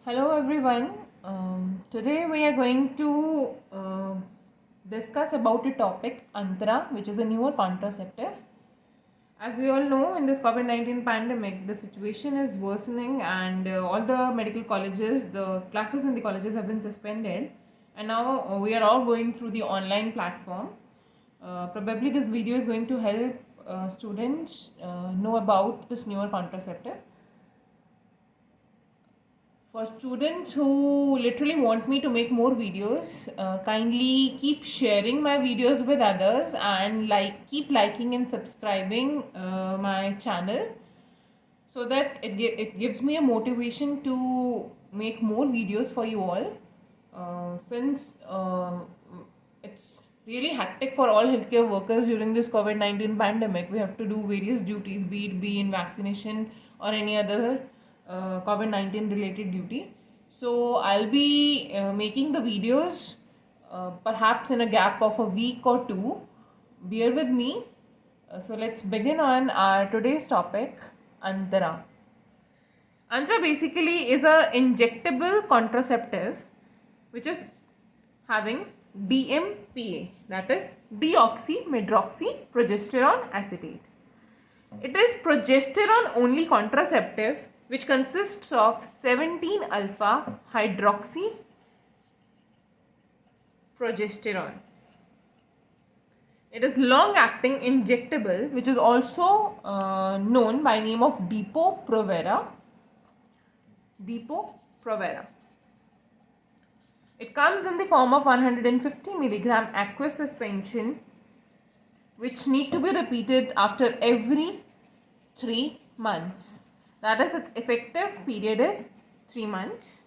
Hello everyone. Today we are going to discuss about a topic Antara, which is a newer contraceptive. As we all know, in this COVID-19 pandemic, the situation is worsening, and all the medical colleges, the classes in the colleges have been suspended, and now we are all going through the online platform. Probably this video is going to help students know about this newer contraceptive. For students who literally want me to make more videos, kindly keep sharing my videos with others and keep liking and subscribing my channel, so that it gives me a motivation to make more videos for you all. Since it's really hectic for all healthcare workers during this COVID-19 pandemic, we have to do various duties, be in vaccination or any other COVID-19 related duty. So I'll be making the videos perhaps in a gap of a week or two. Bear with me. So let's begin on our today's topic, Antara. Antara basically is a injectable contraceptive which is having DMPA, that is deoxymedroxyprogesterone acetate. It is progesterone only contraceptive which consists of 17 alpha hydroxyprogesterone. It is long acting injectable which is also known by name of Depo-Provera. Depo-Provera. It comes in the form of 150 milligram aqueous suspension which need to be repeated after every 3 months. That is, its effective period is 3 months.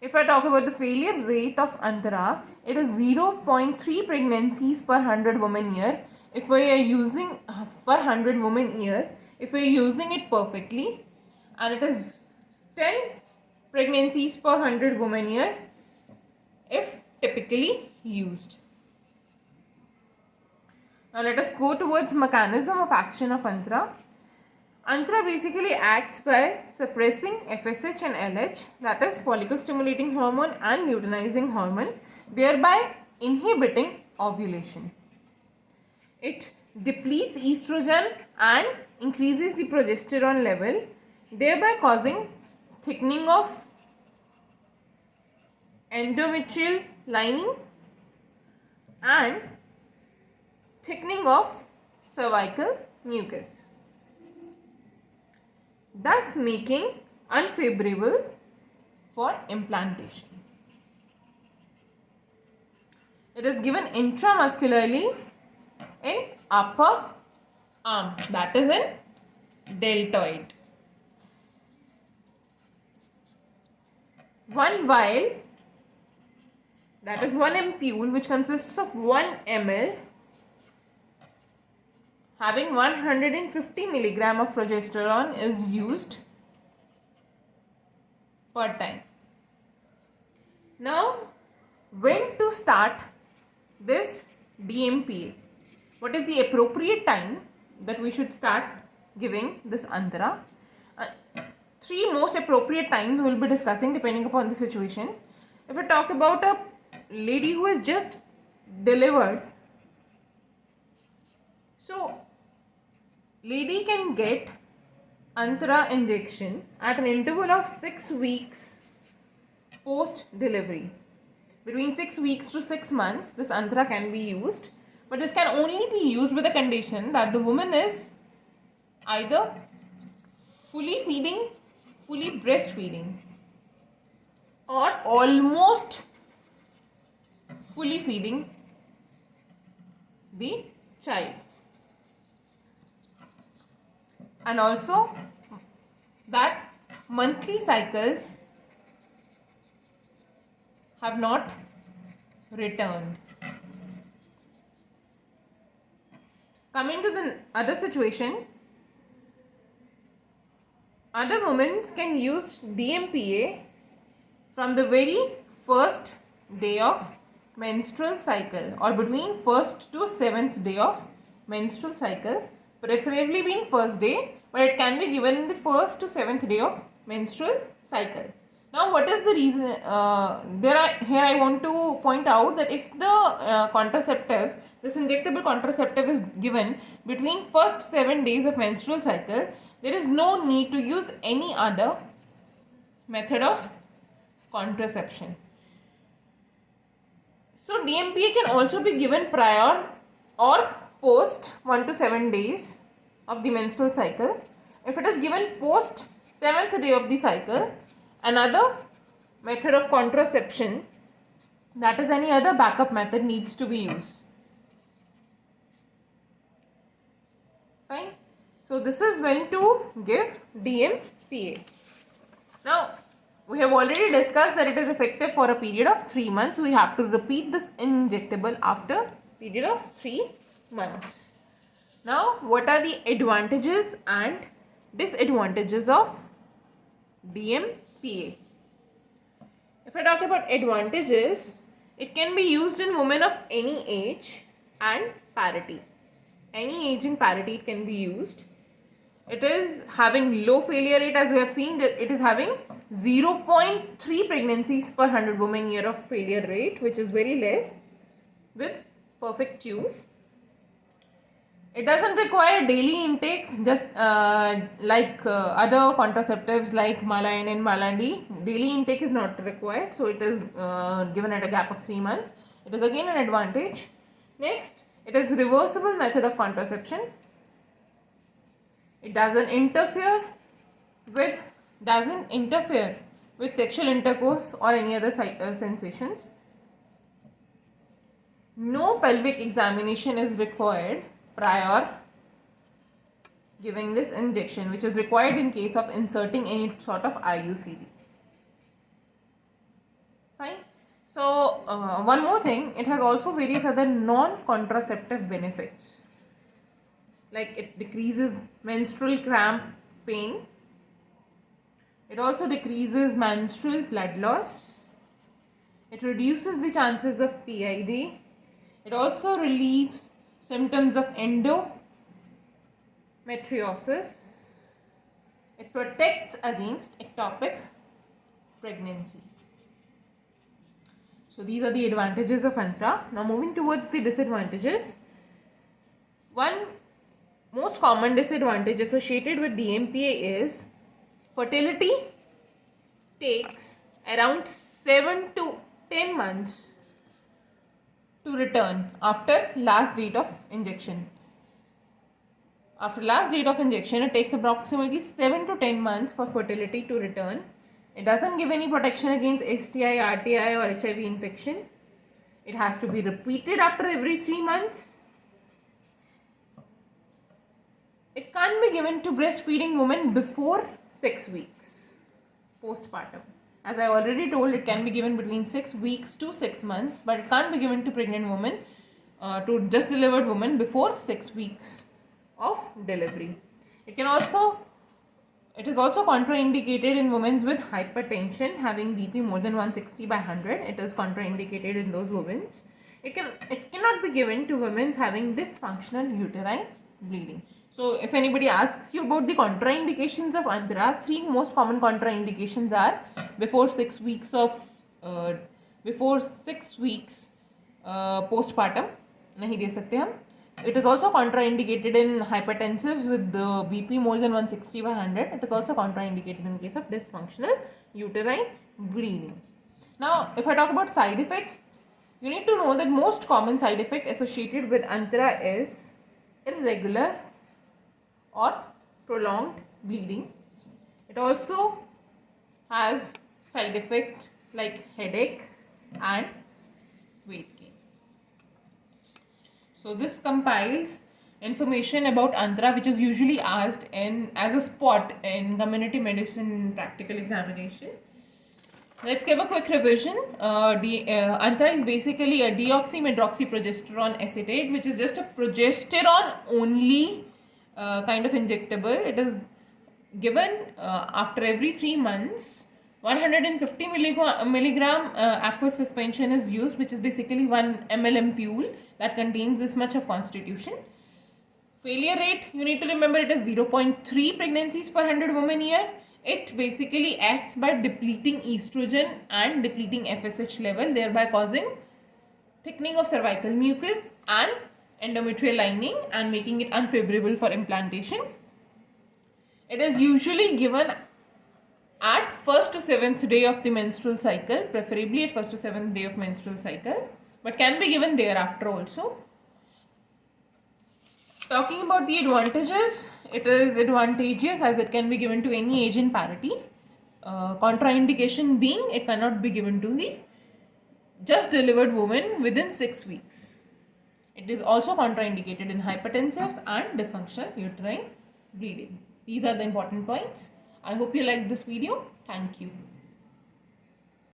If I talk about the failure rate of Antara, it is 0.3 pregnancies per 100 women year. If we are using per 100 women years, if we are using it perfectly, and it is 10 pregnancies per 100 women year if typically used. Now let us go towards mechanism of action of Antara. Antara basically acts by suppressing FSH and LH, that is follicle stimulating hormone and luteinizing hormone, thereby inhibiting ovulation. It depletes estrogen and increases the progesterone level, thereby causing thickening of endometrial lining and thickening of cervical mucus, thus making unfavorable for implantation. It is given intramuscularly in upper arm, that is in deltoid. One vial, that is 1 ampule, which consists of 1 ml, having 150 milligram of progesterone is used per time. Now, when to start this DMPA? What is the appropriate time that we should start giving this Antara? 3 most appropriate times we will be discussing depending upon the situation. If we talk about a lady who has just delivered, so lady can get Antara injection at an interval of 6 weeks post delivery. Between 6 weeks to 6 months, this Antara can be used, but this can only be used with the condition that the woman is either fully feeding, fully breastfeeding, or almost fully feeding the child. And also that monthly cycles have not returned. Coming to the other situation, other women can use DMPA from the very first day of menstrual cycle or between 1st to 7th day of menstrual cycle, preferably being first day, but it can be given in the 1st to 7th day of menstrual cycle. Now, what is the reason? Here I want to point out that if the contraceptive, this injectable contraceptive is given between first 7 days of menstrual cycle, there is no need to use any other method of contraception. So DMPA can also be given prior or post 1 to 7 days of the menstrual cycle. If it is given post 7th day of the cycle, another method of contraception, that is any other backup method, needs to be used. Fine. So this is when to give DMPA. Now, we have already discussed that it is effective for a period of 3 months. We have to repeat this injectable after a period of 3 months. Now, what are the advantages and disadvantages of DMPA? If I talk about advantages, it can be used in women of any age and parity. Any age and parity it can be used. It is having low failure rate, as we have seen that it is having 0.3 pregnancies per 100 women year of failure rate, which is very less, with perfect tubes. It doesn't require daily intake, just like other contraceptives like Malan and Malandi. Daily intake is not required, so it is given at a gap of 3 months. It is again an advantage. Next, it is reversible method of contraception. It doesn't interfere with sexual intercourse or any other sensations. No pelvic examination is required prior giving this injection, which is required in case of inserting any sort of IUCD. Fine. So one more thing, it has also various other non-contraceptive benefits, like it decreases menstrual cramp pain. It also decreases menstrual blood loss. It reduces the chances of PID. It also relieves symptoms of endometriosis. It protects against ectopic pregnancy. So these are the advantages of Antra. Now moving towards the disadvantages. One most common disadvantage associated with DMPA is fertility takes around 7 to 10 months to return after last date of injection. After last date of injection, it takes approximately 7 to 10 months for fertility to return. It doesn't give any protection against STI, RTI or HIV infection. It has to be repeated after every 3 months. It can't be given to breastfeeding women before 6 weeks postpartum. As I already told, it can be given between 6 weeks to 6 months, but it can't be given to pregnant women, to just delivered women before 6 weeks of delivery. It is also contraindicated in women with hypertension, having BP more than 160 by 100. It is contraindicated in those women. It cannot be given to women having dysfunctional uterine bleeding. So if anybody asks you about the contraindications of Antra, 3 most common contraindications are before 6 weeks postpartum नहीं दे सकते हम. It is also contraindicated in hypertensives with the BP more than 160 by 100. It is also contraindicated in case of dysfunctional uterine bleeding. Now, if I talk about side effects, you need to know that most common side effect associated with Antra is irregular or prolonged bleeding. It also has side effects like headache and weight gain. So this compiles information about Antra, which is usually asked as a spot in community medicine practical examination. Let's give a quick revision. Antra is basically a deoxymedroxyprogesterone acetate, which is just a progesterone only kind of injectable. It is given after every 3 months. 150 milligram aqueous suspension is used, which is basically 1 ml ampule that contains this much of constitution. Failure rate, you need to remember, it is 0.3 pregnancies per 100 women year. it basically acts by depleting estrogen and depleting FSH level, thereby causing thickening of cervical mucus and endometrial lining and making it unfavorable for implantation. It is usually given at 1st to 7th day of the menstrual cycle, preferably at 1st to 7th day of menstrual cycle, but can be given thereafter also. Talking about the advantages, it is advantageous as it can be given to any age in parity. Contraindication being it cannot be given to the just delivered woman within 6 weeks. It is also contraindicated in hypertensives and dysfunctional uterine bleeding. These are the important points. I hope you liked this video. Thank you.